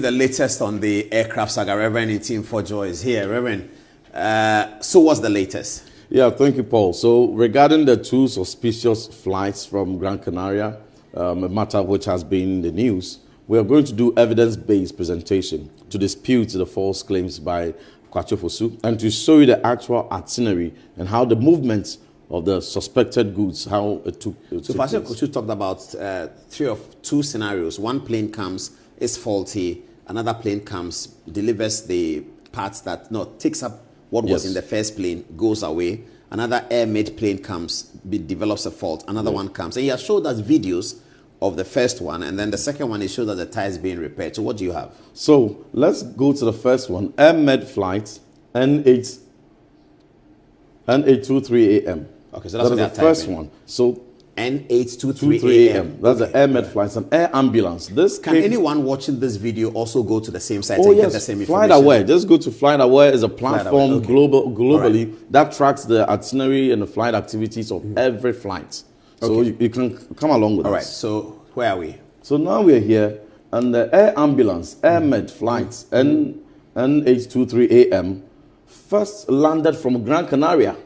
The latest on the aircraft saga. Reverend Ntim Fodjour is here. Reverend, so what's the latest? Yeah, thank you, Paul. So regarding the two suspicious flights from Gran Canaria, a matter which has been in the news, we are going to do evidence-based presentation to dispute the false claims by Kwakye Ofosu and to show you the actual itinerary and how the movements of the suspected goods, how it took place. So Kwakye Ofosu talked about two scenarios. One plane comes, is faulty. Another plane comes, delivers the parts takes up what was in the first plane, goes away. Another air-made plane comes, develops a fault. Another one comes. And he has showed us videos of the first one, and then the second one, he showed that the tire is being repaired. So what do you have? So let's go to the first one. Air-made flight, N823 AM. Okay, so that's the first one. So N823 AM. That's the air-made flights, an air ambulance. Can anyone watching this video also go to the same site and get the same information? FlightAware. Just go to FlightAware. Is a platform globally that tracks the itinerary and the flight activities of every flight. So you can come along with us. All right. So where are we? So now we're here, and the air ambulance, air-made flights, N823 AM, first landed from Gran Canaria.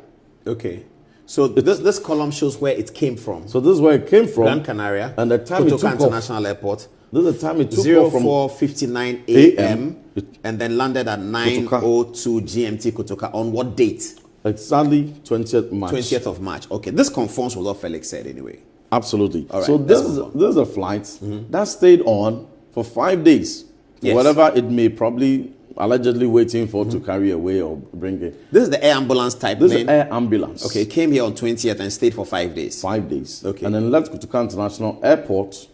Okay. So this column shows where it came from. So this is where it came from. Gran Canaria. And the time it took International Airport. This is the time it took 04:59 a.m. and then landed at 9:02 GMT Kotoka. On what date? Exactly 20th March. 20th of March. Okay. This conforms with what Felix said anyway. Absolutely. All right. So this is a flight that stayed on for 5 days. Yes. Whatever it may probably allegedly waiting for to carry away or bring it. This is the air ambulance type This plane? is air ambulance. Okay, it came here on 20th and stayed for 5 days. 5 days. Okay. And then left Kotoka International Airport,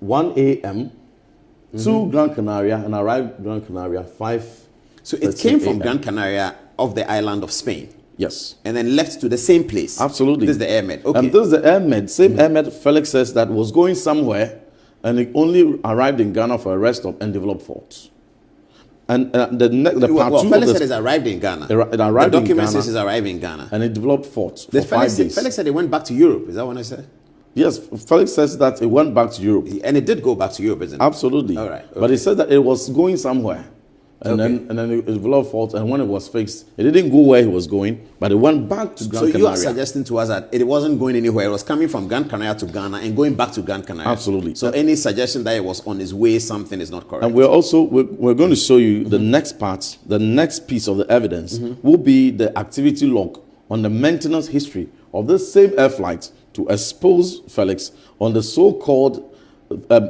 1 a.m. to Gran Canaria, and arrived Gran Canaria 5. So it came from Gran Canaria off the island of Spain. Yes. And then left to the same place. Absolutely. This is the airmed. Okay. And this is the airmed. Same airmed, Felix says, that was going somewhere, and it only arrived in Ghana for a rest stop and developed faults. And the part two Felix said it's arrived in Ghana. It arrived the in document Ghana, says it's arrived in Ghana. and it developed faults for 5 days. Felix said it went back to Europe. Is that what I said? Yes, Felix says that it went back to Europe. And it did go back to Europe, isn't it? Absolutely. All right. Okay. But he said that it was going somewhere. And then it developed faults, and when it was fixed, it didn't go where he was going, but it went back to Gran Canaria. So you are suggesting to us that it wasn't going anywhere. It was coming from Gran Canaria to Ghana and going back to Gran Canaria. Absolutely. So any suggestion that it was on its way, something is not correct. And we're going to show you the next part, the next piece of the evidence will be the activity log on the maintenance history of this same air flight to expose Felix on the so-called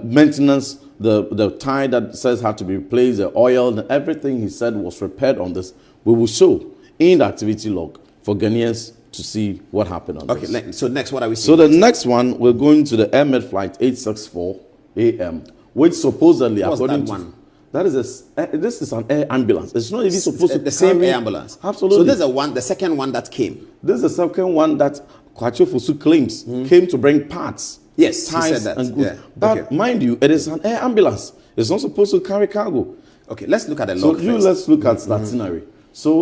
maintenance, the tie that says had to be replaced, the oil, and everything he said was repaired on this. We will show in the activity log for Ghanaians to see what happened on this. Okay, so next, what are we seeing? So the next one, we're going to the airmed flight 864 AM, which supposedly, according to this is an air ambulance. It's not even supposed to the same air ambulance. Absolutely. So this is the second one that came. This is the second one that Kwakye Ofosu claims came to bring parts. Yes, he said that. And goods. Yeah. But mind you, it is an air ambulance. It's not supposed to carry cargo. Okay, let's look at the log first. Let's look at the itinerary. So,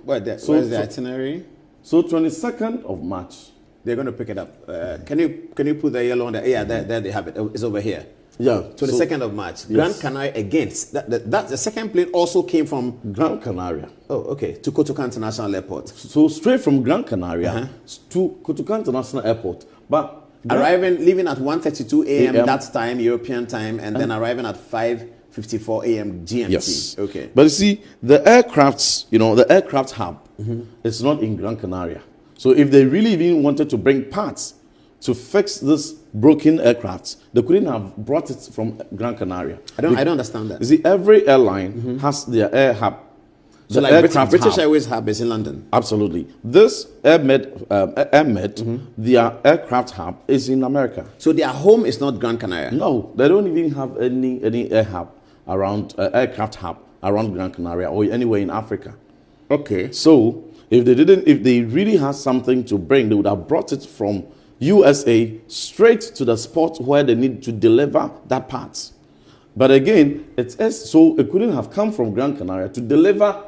where's the itinerary? So 22nd of March. They're going to pick it up. Can you put the yellow on there? Yeah, there they have it. It's over here. Yeah. 22nd of March. Yes. Gran Canaria against. That the second plane also came from Gran Canaria. Oh, okay. To Kotoka International Airport. So straight from Gran Canaria to Kotoka International Airport. But leaving at 1:32 a.m. that time, European time, and then arriving at 5:54 a.m. GMT. Yes. Okay. But you see, the aircraft hub is not in Gran Canaria. So if they really even wanted to bring parts to fix this broken aircraft, they couldn't have brought it from Gran Canaria. I don't understand that. You see, every airline has their air hub. So like British Airways hub is in London? Absolutely. This airmed, their aircraft hub is in America. So their home is not Gran Canaria? No, they don't even have any air hub around, aircraft hub around Gran Canaria or anywhere in Africa. Okay. So if they really had something to bring, they would have brought it from USA straight to the spot where they need to deliver that part. But again, so it couldn't have come from Gran Canaria to deliver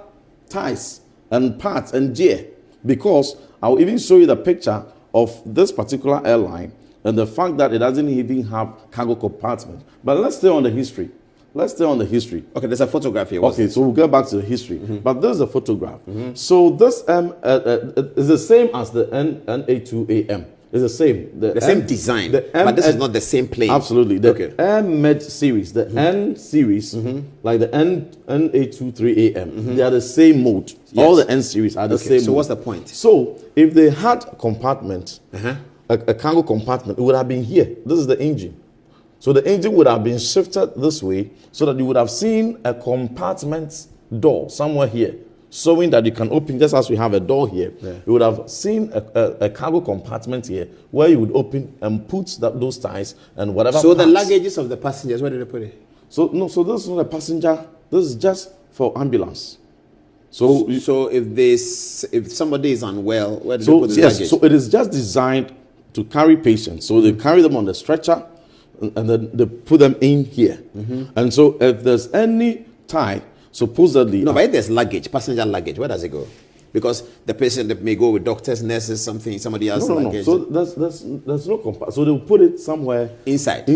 ties and parts and gear, because I'll even show you the picture of this particular airline and the fact that it doesn't even have cargo compartment. But let's stay on the history. let's stay on the history. Okay, there's a photograph here. Okay, so we'll get back to the history. But this is a photograph. So this is the same as the NA2AM. It's the same. The same design, but this is not the same plane. Absolutely. The M-Med series, the N series, like the NA23AM, they are the same mode. Yes. All the N series are the same so mode. What's the point? So if they had a compartment, a cargo compartment, it would have been here. This is the engine. So the engine would have been shifted this way so that you would have seen a compartment door somewhere here, showing that you can open, just as we have a door here. Yeah. You would have seen a cargo compartment here where you would open and put those ties and whatever. So the luggages of the passengers, where did they put it? So so this is not a passenger. This is just for ambulance. So if somebody is unwell, where do they put the luggage? So it is just designed to carry patients. So they carry them on the stretcher, and then they put them in here. And so if there's any tie, supposedly... No, but if there's luggage, passenger luggage, where does it go? Because the patient may go with doctors, nurses, somebody else. No. So there's no compartment. So they'll put it somewhere... Inside,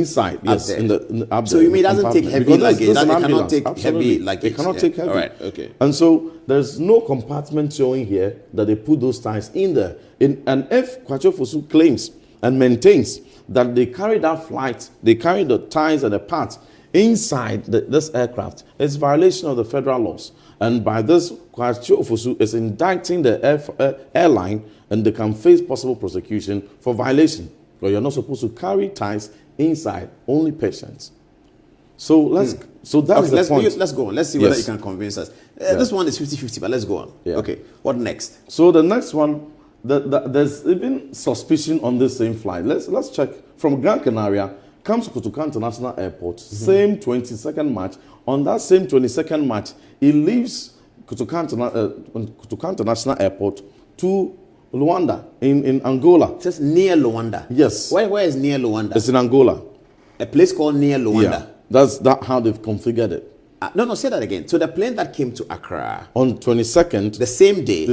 yes. So you mean it doesn't take heavy luggage? It cannot take heavy luggage. It cannot take heavy. All right, okay. And so there's no compartment showing here that they put those ties in there. And if Kwakye Ofosu claims and maintains that they carry that flight, they carry the ties and the parts inside this aircraft, it's violation of the federal laws. And by this, Kwakye Ofosu is indicting the airline, and they can face possible prosecution for violation. But you're not supposed to carry ties inside, only patients. So so that's the point. Let's go on. Let's see whether you can convince us. This one is 50-50, but let's go on. Yeah. Okay, what next? So the next one, there's even suspicion on this same flight. Let's check. From Gran Canaria, comes to Kotoka International Airport, same 22nd March. On that same 22nd March, he leaves Kotoka International Airport to Luanda in Angola. Just near Luanda? Yes. Where is near Luanda? It's in Angola. A place called near Luanda? Yeah. That's how they've configured it. No, say that again. So the plane that came to Accra on 22nd, the same day,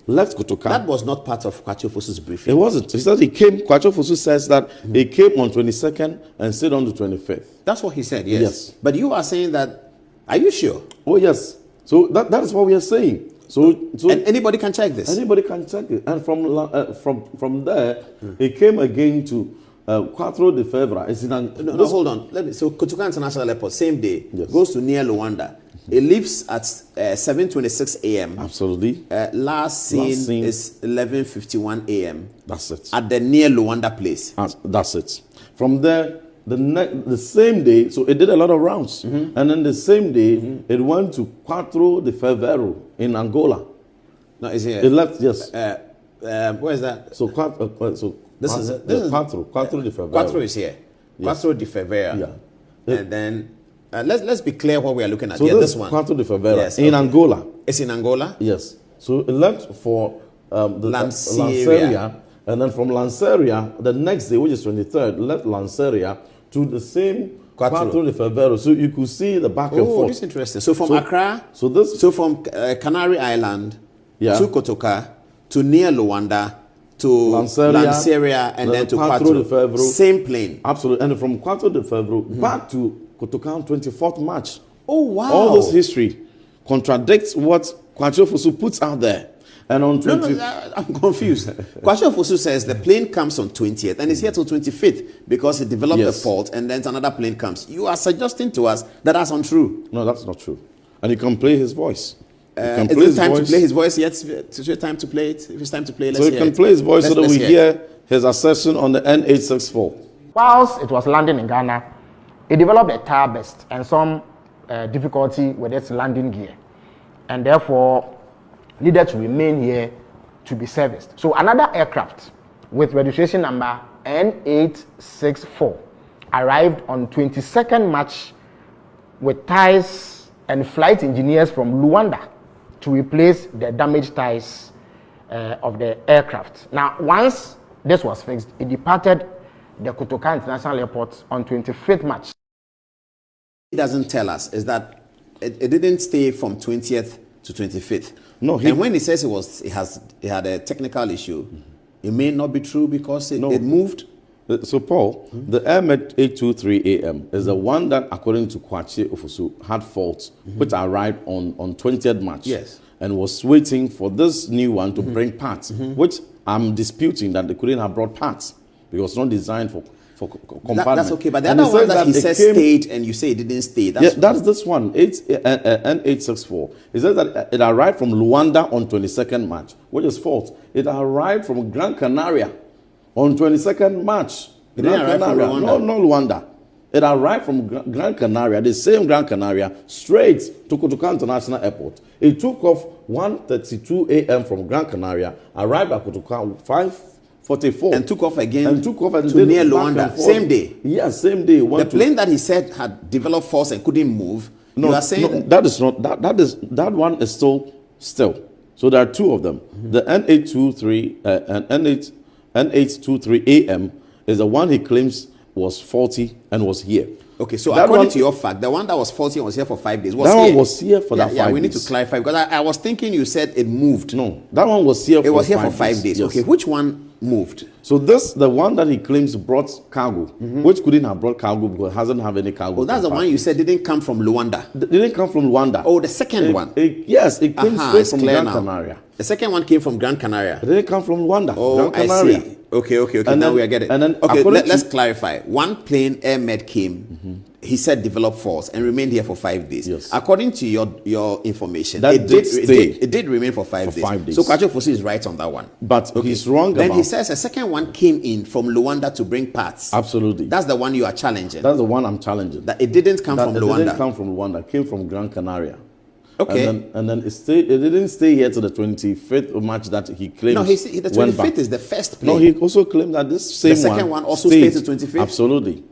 left Kotoka. That was not part of Kwakye Ofosu's briefing. It wasn't. He said Kwakye Ofosu says that he came on 22nd and stayed on the 25th. That's what he said, yes. But you are saying that, are you sure? Oh, yes. So that is what we are saying. So and anybody can check this? Anybody can check it. And from there, he came again to Quattro de Febra. No, hold on. So Kotoka International Airport, same day, goes to near Luanda. It leaves at 7:26 a.m. Absolutely. Last seen is 11:51 a.m. That's it. At the near Luanda place. That's it. From there, the same day, so it did a lot of rounds. And then the same day, it went to Quattro de Fevereiro in Angola. No, is here. It left, yes. Where is that? So Quattro de Fevereiro. Quattro is here. Yes. Quattro de Fevereiro. Yeah. And then let's be clear what we are looking at so here. This one. Quattro de Fevereiro in Angola. It's in Angola? Yes. So it left for Lanceria. And then from Lanceria, the next day, which is 23rd, left Lanceria to the same Quattro de Fevereiro. So you could see the back and forth. Oh, this is interesting. So from Accra, from Canary Island to Kotoka, to near Luanda, to Lanceria, and then to Quattro de Fevereiro. Same plane. Absolutely. And from Quattro de Fevereiro back to Kotoka on 24th March. Oh, wow. All this history contradicts what Kwakye Ofosu puts out there. And on 20... No, I'm confused. Kwakye Ofosu says the plane comes on 20th and it's here till 25th because it developed a fault and then another plane comes. You are suggesting to us that that's untrue. No, that's not true. And he can play his voice. Is it time to play his voice yet? Is it time to play it? If it's time to play, let's hear it. So he can play his voice so that we hear his assertion on the N864. Whilst it was landing in Ghana, it developed a tire burst and some difficulty with its landing gear. And therefore, needed to remain here to be serviced. So another aircraft with registration number N864 arrived on 22nd March with ties and flight engineers from Luanda to replace the damaged ties of the aircraft. Now, once this was fixed, it departed the Kotoka International Airport on 25th March. It doesn't tell us is that it didn't stay from 20th to 25th. No, and when he says it had a technical issue, it may not be true because it moved. So, Paul, the Airmed 823 AM is the one that, according to Kwakye Ofosu, had faults, which arrived on 20th March. Yes. And was waiting for this new one to bring parts, which I'm disputing that they couldn't have brought parts because it's not designed for compartment. That's okay, but the other one that he says stayed and you say it didn't stay. That's this one, N864. It says that it arrived from Luanda on 22nd March, which is false. It arrived from Gran Canaria on 22nd March. It didn't arrive from Luanda? No, not Luanda. It arrived from Gran Canaria, the same Gran Canaria, straight to Kotoka International Airport. It took off 1:32 a.m. from Gran Canaria, arrived at Kotoka 5:44. And took off again to near Luanda. Same day? Yes, same day. The plane that he said had developed faults and couldn't move, no, you are saying... No, that is not, that one is still. So there are two of them. The N823 and N823 AM is the one he claims was faulty and was here. Okay, so according to your fact, the one that was faulty and was here for 5 days was that here. one was here for that 5 days. Yeah, we need to clarify because I was thinking you said it moved. No, that one was here. It was here for 5 days. Yes. Okay, which one moved? So the one that he claims brought cargo, which couldn't have brought cargo because it hasn't have any cargo. Oh, that's the one you said didn't come from Luanda. It didn't come from Luanda. Oh, the second one. Yes, it came straight from Gran Canaria. The second one came from Gran Canaria. It didn't come from Luanda. Oh, Gran Canaria. I see. Okay. And now then, we are getting it. And then, okay, let's clarify. One plane, Airmed, came. He said developed faults and remained here for 5 days. Yes. According to your information, that it did remain for 5 days. 5 days. So Kwakye Ofosu is right on that one. But he's wrong Then about... he says a second one came in from Luanda to bring parts. Absolutely. That's the one you are challenging. That's the one I'm challenging. That it didn't come from Luanda. It didn't come from Luanda. It came from Gran Canaria. Okay. And then it didn't stay here till the 25th of March that he claimed. No, the 25th is the first plane. No, he also claimed that this same one. The second one also stayed to 25th? Absolutely.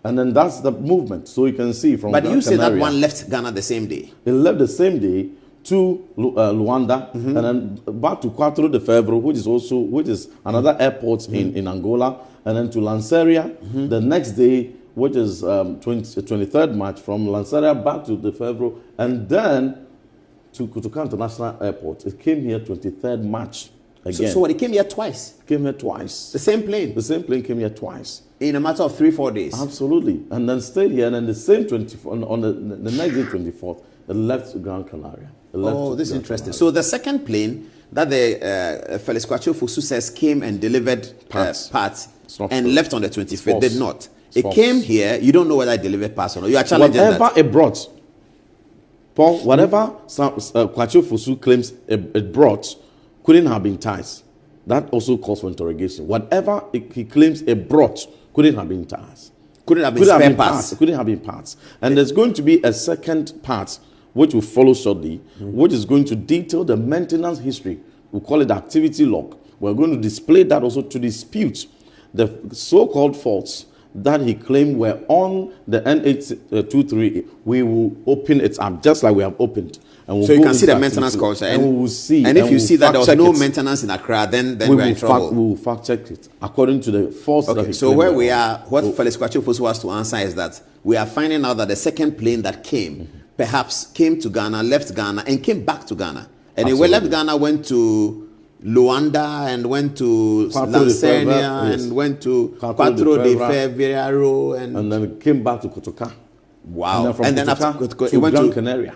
And then that's the movement. So you can see from But Gran you say Canaria, that one left Ghana the same day. It left the same day to Luanda and then back to Quatro de Febro, which is another airport in Angola, and then to Lanseria the next day, which is 23rd March, from Lanseria back to de Febro, and then to Kotoka International Airport. It came here 23rd March again. So it came here twice? It came here twice. The same plane? The same plane came here twice. In a matter of 3-4 days? Absolutely. And then stayed here, and then the same 24, on the next day, 24th, it left Gran Canaria. This is interesting. So the second plane that the Felix Kwakye Ofosu says came and delivered parts and left on the 25th, did not. It came here, you don't know whether it delivered parts or not. You are challenging whatever it brought, Paul, whatever Kwakye Ofosu claims it brought couldn't have been ties. That also calls for interrogation. Whatever he claims it brought couldn't have been ties. Couldn't have been spare parts. Couldn't have been parts. And there's going to be a second part which will follow shortly, which is going to detail the maintenance history. We call it the activity log. We're going to display that also to dispute the so-called faults that he claimed were on the N823. We will open it up just like we have opened. And we'll so you can see the maintenance culture. And we will see. And if you see that there was no maintenance in Accra, then we're in trouble. We will fact check it according to the faults that he so where we are, what Felix Kwakye Ofosu was to answer is that we are finding out that the second plane that came, perhaps came to Ghana, left Ghana, and came back to Ghana. And they left Ghana, went to Luanda, and went to Lanseria, and went to Quatro de Fevereiro, and then it came back to Kotoka. Wow. And then after Kotoka, it went to Gran Canaria.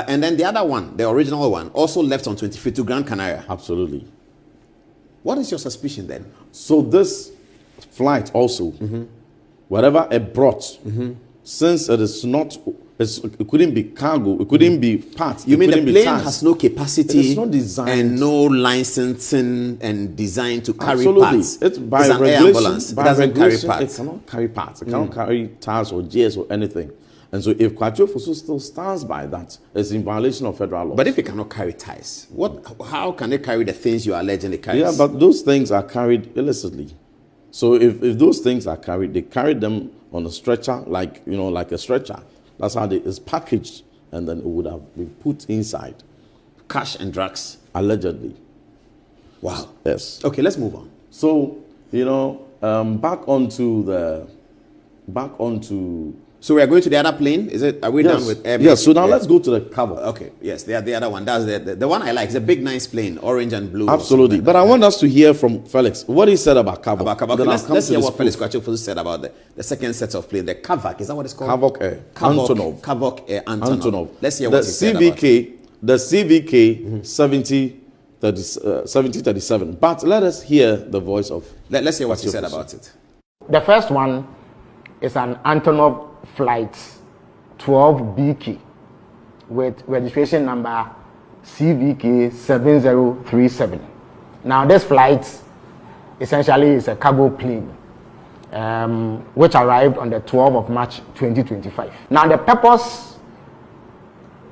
And then the other one, the original one, also left on 25th to Gran Canaria. Absolutely. What is your suspicion then? So this flight also, whatever it brought, since it is not, it couldn't be cargo, it couldn't be parts. You mean the plane has no capacity? It is not designed and no licensing and design to carry parts. It's by an regulation. Air ambulance. It doesn't carry parts. It cannot carry parts. It cannot carry tires or gears or anything. And so if Kwakye Ofosu still stands by that, it's in violation of federal law. But if it cannot carry ties, how can it carry the things you are alleging it carries? Yeah, but those things are carried illicitly. So if those things are carried, they carry them on a stretcher, like a stretcher. That's how it's packaged, and then it would have been put inside. Cash and drugs. Allegedly. Wow. Yes. Okay, let's move on. So, back onto So we are going to the other plane. Is it? Are we done with air? Yes. So now let's go to the cover. Okay. Yes. The other one. That's the one I like. It's a big, nice plane, orange and blue. Absolutely. But I want us to hear from Felix what he said about Kavok. Okay, let's hear what Felix Kwakye said about the second set of plane. The Kavak. Is that what it's called? Kavok Air. Antonov. Kavok Air Antonov. Let's hear what he said about it. The CVK 7037. But let us hear the voice of. Let's hear what he said about it. The first one is an Antonov Flight 12BK with registration number CVK 7037. Now this flight essentially is a cargo plane which arrived on the 12th of March 2025. Now the purpose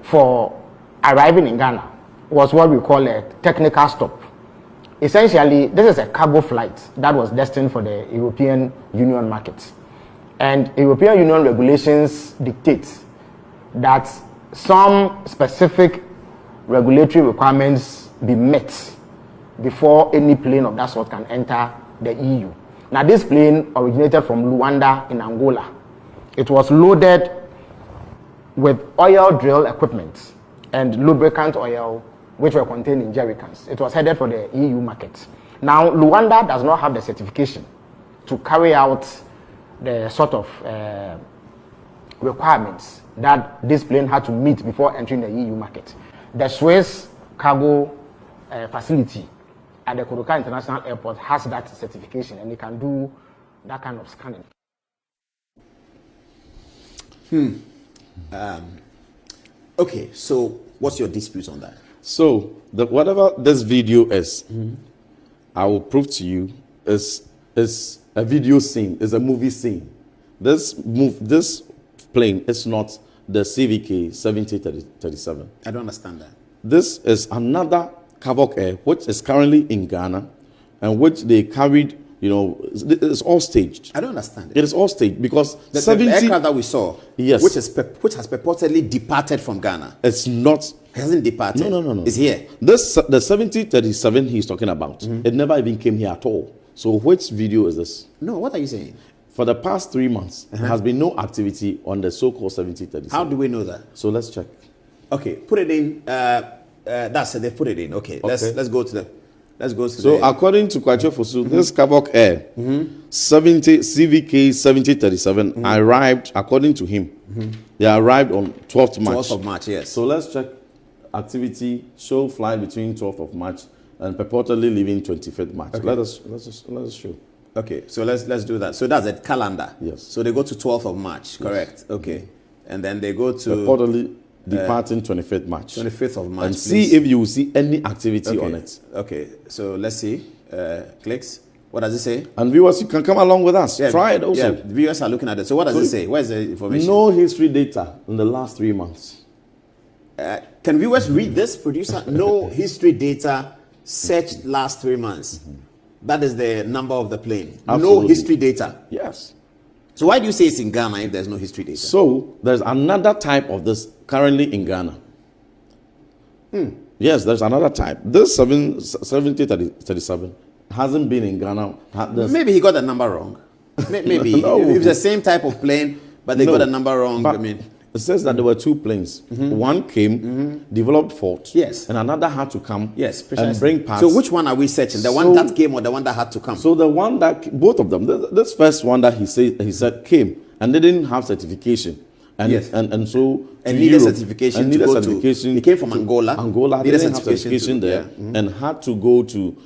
for arriving in Ghana was what we call a technical stop. Essentially, this is a cargo flight that was destined for the European Union market. And European Union regulations dictate that some specific regulatory requirements be met before any plane of that sort can enter the EU. Now, this plane originated from Luanda in Angola. It was loaded with oil drill equipment and lubricant oil, which were contained in jerrycans. It was headed for the EU market. Now, Luanda does not have the certification to carry out the sort of requirements that this plane had to meet before entering the EU market. The Swiss cargo facility at the Kodoka International Airport has that certification, and they can do that kind of scanning. Okay, so what's your dispute on that? So whatever this video is, I will prove to you is a video scene, is a movie scene. This plane is not the CVK 7037. I don't understand that. This is another Kavok Air, which is currently in Ghana, and which they carried. It's all staged. I don't understand it. It is all staged because the aircraft that we saw, yes, which has purportedly departed from Ghana. It's not. It hasn't departed. No. It's here. The 7037 he's talking about, it never even came here at all. So which video is this? No, what are you saying? For the past 3 months, there has been no activity on the so-called 7037. How do we know that? So let's check. Okay, put it in. That's it. They put it in. Okay, let's go to the. Let's go to so according to Kwakye Ofosu, this Kavok Air 70 CVK 7037 arrived, according to him, they arrived on 12th March. 12th of March, yes. So let's check activity. Show flight between 12th of March and purportedly leaving 25th March. Okay. Let us show. Okay, so let's do that. So that's a calendar. Yes. So they go to 12th of March, correct? Yes. Okay, and then they go to purportedly departing 25th March. 25th of March. And see if you will see any activity on it. Okay, so let's see. Clicks. What does it say? And viewers, you can come along with us. Yeah, try it also. Yeah, viewers are looking at it. So what does it say? Where's the information? No history data in the last 3 months. Can viewers read this, producer? No history data, searched last 3 months. That is the number of the plane. Absolutely. No history data. Yes. So why do you say it's in Ghana if there's no history data? So there's another type of this currently in Ghana. Yes, there's another type. This 7037 hasn't been in Ghana. Maybe he got the number wrong. Maybe. No. If it's the same type of plane, but they got the number wrong. But it says that there were two planes. One came, developed fault. Yes. And another had to come. Yes, precisely. And bring parts. So which one are we searching? The one that came or the one that had to come? So the one that, both of them. This first one that he said came and they didn't have certification. And yes. and so and needed certification. And needed certification. He came from Angola. Angola didn't have certification there, and had to go to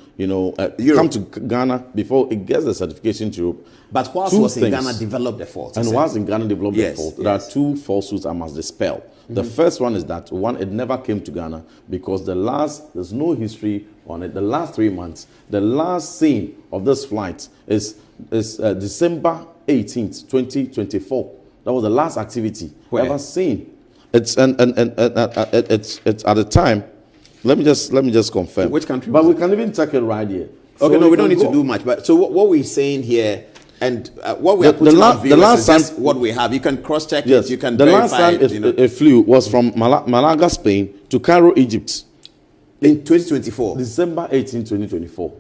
come to Ghana before it gets the certification to Europe. But whilst was in Ghana, developed the fault. And whilst in Ghana developed the fault, there are two falsehoods I must dispel. The first one is that it never came to Ghana because there's no history on it. The last 3 months, the last scene of this flight is December 18th, 2024. That was the last activity ever seen. It's it's at the time. Let me just confirm. Which country? But we can even check it right here. Okay, no, we don't need to do much. But so what we're saying here, and what we are putting on viewers is just what we have. You can cross-check it. You can verify last time it flew was from Malaga, Spain to Cairo, Egypt. In 2024. December 18, 2024.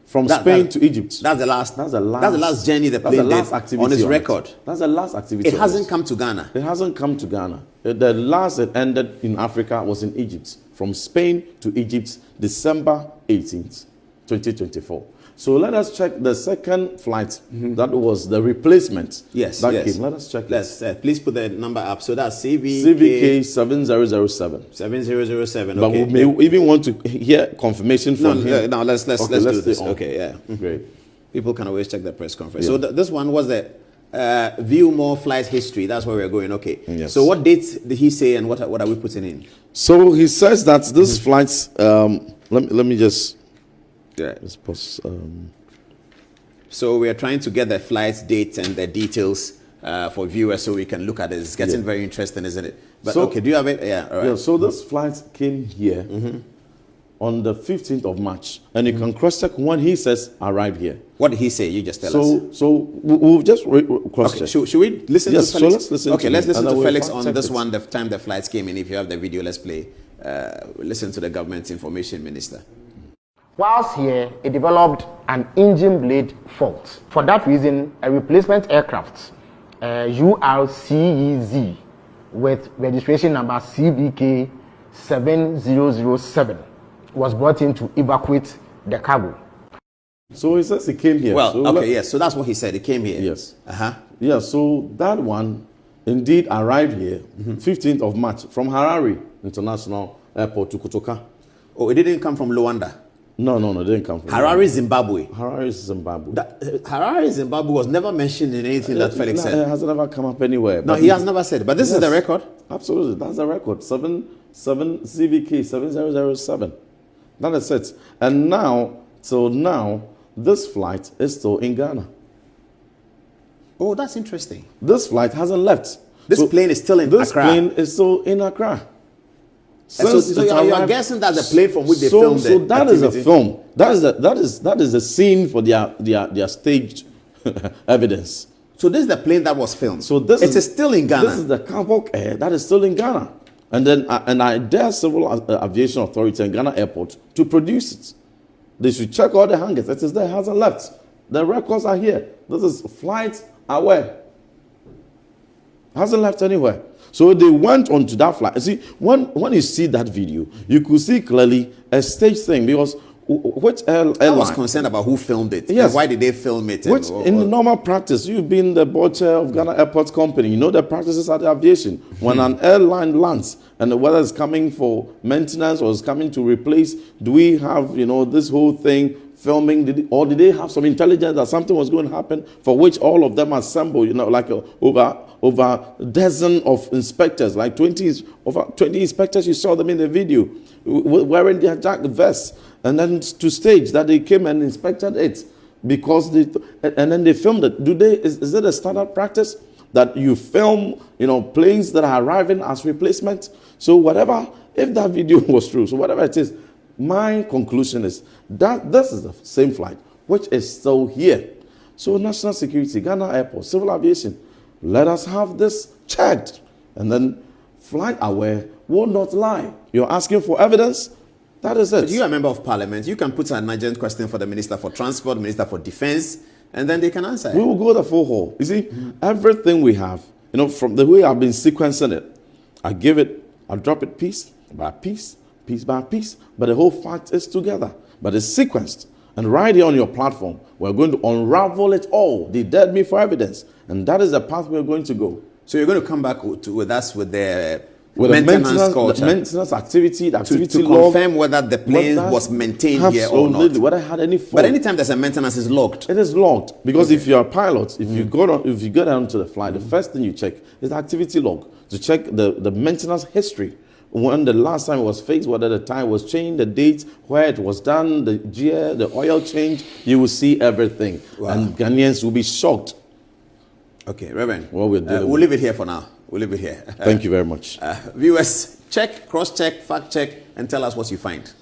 from Spain to Egypt. That's the last. That's the last. That's the last journey the plane did activity on its record. That's the last activity. It hasn't come to Ghana. It hasn't come to Ghana. The last that ended in Africa was in Egypt, from Spain to Egypt, December 18th, 2024. So let us check the second flight. That was the replacement. Yes, that yes. came. Let us check. Let's please put the number up. So that's CVK 7007. 7007. But okay. we may even want to hear confirmation from him. No, let's do this. On. Okay, yeah. Great. People can always check the press conference. Yeah. So this one was the view more flight history. That's where we're going. Okay. Yes. So what dates did he say, and what are we putting in? So he says that this flights. Let me just. Yeah. Let's pause. So we are trying to get the flight dates and the details for viewers, so we can look at it. It's getting very interesting, isn't it? But so, okay, do you have it? Yeah. All right. Yeah. So this flight came here on the 15th of March, and you can cross-check when he says arrived here. What did he say? You just tell us. So we'll just cross-check. Okay, should we listen to Felix? So let's listen. Okay, let's listen to Felix on this it. one. The time the flights came in. If you have the video, let's play. Listen to the government information minister. Whilst here, it developed an engine blade fault. For that reason, a replacement aircraft, URCEZ, with registration number CBK 7007, was brought in to evacuate the cargo. So he says he came here. Well, so okay, yes. So that's what he said. He came here. Yes. Yeah. So that one indeed arrived here, 15th of March, from Harare International Airport to Kotoka. Oh, it didn't come from Luanda. No, it didn't come from Harare, Zimbabwe. Harare, Zimbabwe. Harare, Zimbabwe was never mentioned in anything that Felix said. It has never come up anywhere. No, he has never said it. But this is the record. Absolutely, that's the record. 77 CVK 7007. That is it. And now, this flight is still in Ghana. Oh, that's interesting. This flight hasn't left. This plane is still in Accra. This plane is still in Accra. So you are guessing that the plane from which they filmed So the that activity? is a film. That is the scene for their staged evidence. So this is the plane that was filmed. So this is still in Ghana. This is the Kwakye Air that is still in Ghana. And then I dare Civil Aviation Authority and Ghana Airport to produce it. They should check all the hangars. It is there, hasn't left. The records are here. This is flight aware. Hasn't left anywhere. So they went onto that flight. See, when you see that video, you could see clearly a stage thing, because which airline? I was concerned about who filmed it. Yes. And why did they film it? Which, in the normal practice, you've been the board chair of Ghana Airports Company. You know the practices at the aviation. When an airline lands, and whether it's coming for maintenance or it's coming to replace, do we have, this whole thing filming? Or did they have some intelligence that something was going to happen, for which all of them assembled, like over a dozen of inspectors, like over 20 inspectors? You saw them in the video wearing their jack vests, and then to stage that they came and inspected it, because and then they filmed it. Is it a standard practice that you film planes that are arriving as replacement? So whatever, if that video was true, so whatever it is, my conclusion is that this is the same flight which is still here. So national security, Ghana Airport, civil aviation, let us have this checked, and then flight aware will not lie. You're asking for evidence. That is it. But you are a member of parliament. You can put an urgent question for the Minister for Transport, Minister for Defense, and then they can answer. We will go the full haul. You see, everything we have, from the way I've been sequencing it, I drop it piece by piece, piece by piece, but the whole fact is together. But it's sequenced. And right here on your platform, we're going to unravel it all. They dared me for evidence. And that is the path we're going to go. So you're going to come back with us with the maintenance culture. The maintenance activity, the activity to log, confirm whether the plane was maintained here or not. Whether I had any fault. But anytime there's a maintenance, it's logged. It is logged, because if you're a pilot, if you go down to the flight, the first thing you check is the activity log to check the maintenance history. When the last time it was fixed, whether the time was changed, the date, where it was done, the gear, the oil change, you will see everything. Wow. And Ghanaians will be shocked. Okay, Reverend. What we'll leave it here for now. We'll leave it here. Thank you very much. Viewers, check, cross-check, fact-check, and tell us what you find.